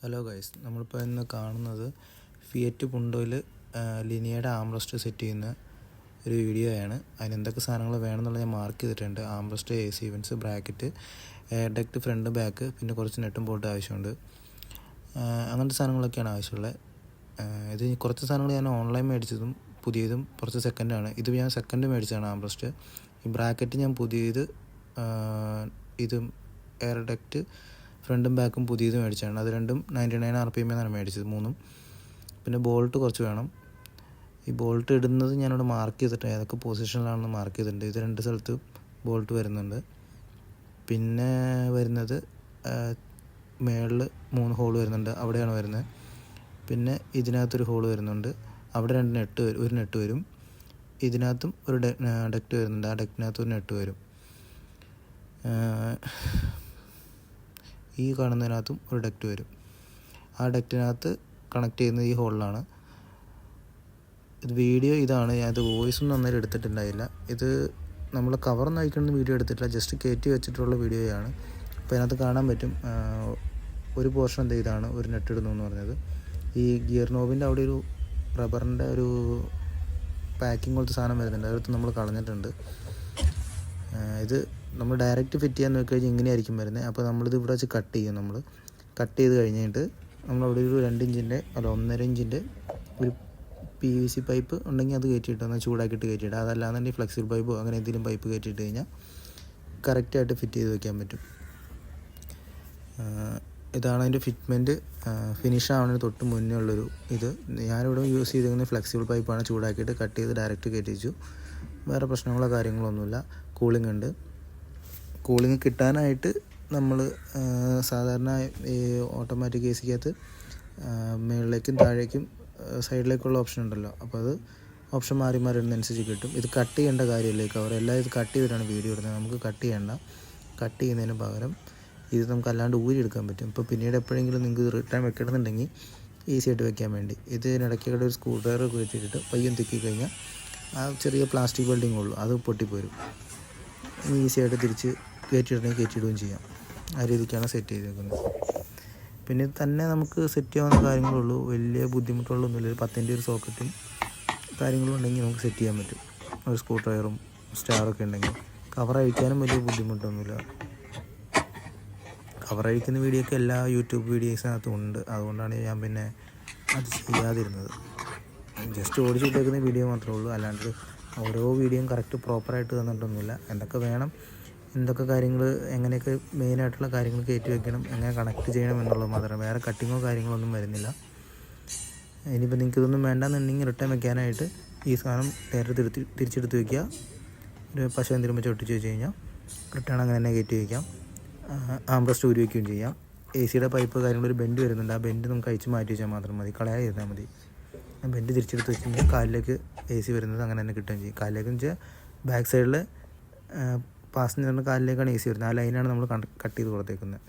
Hello guys, നമ്മളിപ്പോൾ ഇന്ന് കാണുന്നത് ഫിയറ്റ് പുണ്ടോയിൽ ലിനിയയുടെ ആംറസ്റ്റ് സെറ്റ് ചെയ്യുന്ന ഒരു വീഡിയോയാണ്. അതിന് എന്തൊക്കെ സാധനങ്ങൾ വേണമെന്നുള്ളത് ഞാൻ മാർക്ക് ചെയ്തിട്ടുണ്ട്. ആംറസ്റ്റ്, AC ഇവൻസ്, bracket, air duct, front back, പിന്നെ കുറച്ച് നെട്ടും ബോൾട്ടും ആവശ്യമുണ്ട്. അങ്ങനത്തെ സാധനങ്ങളൊക്കെയാണ് ആവശ്യമുള്ളത്. ഇത് കുറച്ച് സാധനങ്ങൾ ഞാൻ ഓൺലൈൻ മേടിച്ചതും പുതിയതും കുറച്ച് സെക്കൻഡാണ്. ഇത് ഞാൻ സെക്കൻഡ് മേടിച്ചതാണ് ആംറസ്റ്റ്. ഈ ബ്രാക്കറ്റ് ഞാൻ പുതിയത്, ഇതും എയർ ഡക്റ്റ് ഫ്രണ്ടും ബാക്കും പുതിയത് മേടിച്ചാണ്. അത് രണ്ടും 99 RPM എന്നാണ് മേടിച്ചത്, മൂന്നും. പിന്നെ ബോൾട്ട് കുറച്ച് വേണം. ഈ ബോൾട്ട് ഇടുന്നത് ഞാനിവിടെ മാർക്ക് ചെയ്തിട്ടുണ്ട്, ഏതൊക്കെ പൊസിഷനിലാണെന്ന് മാർക്ക് ചെയ്തിട്ടുണ്ട്. ഇത് രണ്ട് സ്ഥലത്ത് ബോൾട്ട് വരുന്നുണ്ട്. പിന്നെ വരുന്നത് മേളിൽ 3 ഹോൾ വരുന്നുണ്ട്, അവിടെയാണ് വരുന്നത്. പിന്നെ ഇതിനകത്തൊരു ഹോൾ വരുന്നുണ്ട്, അവിടെ ഒരു നെട്ട് വരും. ഇതിനകത്തും ഒരു ഡക്റ്റ് വരുന്നുണ്ട്, ആ ഡക്റ്റിനകത്ത് ഒരു നെട്ട് വരും. ഈ കാണുന്നതിനകത്തും ഒരു ഡക്റ്റ് വരും. ആ ഡക്റ്റിനകത്ത് കണക്ട് ചെയ്യുന്നത് ഈ ഹോളിലാണ്. ഇത് വീഡിയോ ഇതാണ്. ഞാനത് വോയിസൊന്നും നന്നായിട്ട് എടുത്തിട്ടുണ്ടായില്ല. ഇത് നമ്മൾ കവറൊന്നും അയക്കുന്ന വീഡിയോ എടുത്തിട്ടില്ല, ജസ്റ്റ് കയറ്റി വെച്ചിട്ടുള്ള വീഡിയോയാണ്. അപ്പോൾ അതിനകത്ത് കാണാൻ പറ്റും ഒരു പോർഷൻ എന്ത് ഇതാണ് ഒരു നെട്ട് ഇടുന്നു എന്ന് പറഞ്ഞത്. ഈ ഗിയർ നോബിൻ്റെ അവിടെ ഒരു റബ്ബറിൻ്റെ ഒരു പാക്കിംഗ് പോലത്തെ സാധനം വരുന്നുണ്ട്, അതെടുത്ത് നമ്മൾ കളഞ്ഞിട്ടുണ്ട്. ഇത് നമ്മൾ ഡയറക്റ്റ് ഫിറ്റ് ചെയ്യാൻ നോക്കി കഴിഞ്ഞാൽ ഇങ്ങനെയായിരിക്കും വരുന്നത്. അപ്പോൾ നമ്മളിത് ഇവിടെ വെച്ച് കട്ട് ചെയ്യും. നമ്മൾ കട്ട് ചെയ്ത് കഴിഞ്ഞിട്ട് നമ്മളവിടെ ഒരു 2 ഇഞ്ചിൻ്റെ 1.5 ഇഞ്ചിൻ്റെ ഒരു PVC പൈപ്പ് ഉണ്ടെങ്കിൽ അത് കയറ്റിയിട്ട് ഒന്ന് ചൂടാക്കിയിട്ട് കയറ്റിയിട്ട്, അതല്ലാന്നുണ്ടെങ്കിൽ ഫ്ലെക്സിബിൾ പൈപ്പോ അങ്ങനെ എന്തെങ്കിലും പൈപ്പ് കയറ്റിയിട്ട് കഴിഞ്ഞാൽ കറക്റ്റായിട്ട് ഫിറ്റ് ചെയ്ത് വയ്ക്കാൻ പറ്റും. ഇതാണ് അതിൻ്റെ ഫിറ്റ്മെൻറ്റ്. ഫിനിഷ് ആവുന്നതിന് തൊട്ട് മുന്നേ ഉള്ളൊരു ഇത്. ഞാനിവിടെ യൂസ് ചെയ്തിരിക്കുന്ന ഫ്ലെക്സിബിൾ പൈപ്പാണ്. ചൂടാക്കിയിട്ട് കട്ട് ചെയ്ത് ഡയറക്റ്റ് കയറ്റിച്ചു. വേറെ പ്രശ്നങ്ങളോ കാര്യങ്ങളൊന്നുമില്ല. കൂളിംഗ് ഉണ്ട്. കൂളിംഗ് കിട്ടാനായിട്ട് നമ്മൾ സാധാരണ ഈ ഓട്ടോമാറ്റിക് ACക്കകത്ത് മുകളിലേക്കും താഴേക്കും സൈഡിലേക്കുള്ള ഓപ്ഷൻ ഉണ്ടല്ലോ, അപ്പോൾ അത് ഓപ്ഷൻ മാറി ഇടുന്നതനുസരിച്ച് കിട്ടും. ഇത് കട്ട് ചെയ്യേണ്ട കാര്യമില്ല. കവർ എല്ലാം ഇത് കട്ട് ചെയ്തിട്ടാണ് വീഡിയോ ഇടുന്നത്. നമുക്ക് കട്ട് ചെയ്യേണ്ട. കട്ട് ചെയ്യുന്നതിന് പകരം ഇത് നമുക്ക് അല്ലാണ്ട് ഊരിയെടുക്കാൻ പറ്റും. ഇപ്പോൾ പിന്നീട് എപ്പോഴെങ്കിലും നിങ്ങൾക്ക് റിട്ടേൺ വെക്കണമെന്നുണ്ടെങ്കിൽ ഈസി ആയിട്ട് വെക്കാൻ വേണ്ടി ഇതിനിടയ്ക്കിടെ ഒരു സ്ക്രൂ ഡ്രൈവർ വെച്ചിട്ട് പയ്യം തിക്കി കഴിഞ്ഞാൽ ആ ചെറിയ പ്ലാസ്റ്റിക് വെൽഡിങ് ഉള്ളൂ, അത് പൊട്ടിപ്പോരും. ഈസി ആയിട്ട് തിരിച്ച് കയറ്റിയിടുകയും ചെയ്യാം. ആ രീതിക്കാണ് സെറ്റ് ചെയ്തേക്കുന്നത്. പിന്നെ തന്നെ നമുക്ക് സെറ്റ് ചെയ്യാവുന്ന കാര്യങ്ങളുള്ളൂ, വലിയ ബുദ്ധിമുട്ടുള്ളൊന്നുമില്ല. ഒരു 10-ൻ്റെ ഒരു സോക്കറ്റും കാര്യങ്ങളും ഉണ്ടെങ്കിൽ നമുക്ക് സെറ്റ് ചെയ്യാൻ പറ്റും. ഒരു സ്ക്രൂ ഡ്രൈവറും സ്റ്റാറൊക്കെ ഉണ്ടെങ്കിൽ കവർ അഴിക്കാനും വലിയ ബുദ്ധിമുട്ടൊന്നുമില്ല. കവർ അഴിക്കുന്ന വീഡിയോ ഒക്കെ എല്ലാ യൂട്യൂബ് വീഡിയോസിനകത്തും ഉണ്ട്, അതുകൊണ്ടാണ് ഞാൻ പിന്നെ അത് ചെയ്യാതിരുന്നത്. ജസ്റ്റ് ഓടിച്ചിട്ടേക്കുന്ന വീഡിയോ മാത്രമേ ഉള്ളൂ, അല്ലാണ്ട് ഓരോ വീഡിയോയും കറക്റ്റ് പ്രോപ്പറായിട്ട് തന്നിട്ടൊന്നുമില്ല. എന്തൊക്കെ വേണം, എന്തൊക്കെ കാര്യങ്ങൾ, എങ്ങനെയൊക്കെ മെയിനായിട്ടുള്ള കാര്യങ്ങൾ കയറ്റി വയ്ക്കണം, എങ്ങനെ കണക്ട് ചെയ്യണം എന്നുള്ളത് മാത്രമേ, വേറെ കട്ടിങ്ങോ കാര്യങ്ങളൊന്നും വരുന്നില്ല. ഇനിയിപ്പോൾ നിങ്ങൾക്ക് ഇതൊന്നും വേണ്ടെന്നുണ്ടെങ്കിൽ റിട്ടേൺ വെക്കാനായിട്ട് ഈ സാധനം നേരെ തിരിച്ചെടുത്ത് വയ്ക്കുക. ഒരു പശ എന്തെങ്കിലും വെച്ച് ഒട്ടിച്ച് വെച്ച് കഴിഞ്ഞാൽ റിട്ടേൺ അങ്ങനെ തന്നെ കയറ്റി വയ്ക്കാം. ആംബ്രസ്റ്റ് ഊരി വയ്ക്കുകയും ചെയ്യാം. ACയുടെ പൈപ്പ് കാര്യങ്ങളൊരു ബെൻഡ് വരുന്നുണ്ട്, ആ ബെൻഡ് നമുക്ക് അയച്ച് മാറ്റി വെച്ചാൽ മാത്രം മതി, കളയാതിരുന്നാൽ മതി. ബെൻഡ് തിരിച്ചെടുത്ത് വെച്ച് കഴിഞ്ഞാൽ കാലിലേക്ക് AC വരുന്നത് അങ്ങനെ തന്നെ കിട്ടുകയും ചെയ്യും. കാലിലേക്ക് വെച്ചാൽ ബാക്ക് സൈഡിൽ പാസഞ്ചറിൻ്റെ കാലിലേക്കാണ് AC വരുന്നത്. ആ ലൈനാണ് നമ്മൾ കട്ട് ചെയ്ത് കൊടുത്തേക്കുന്നത്.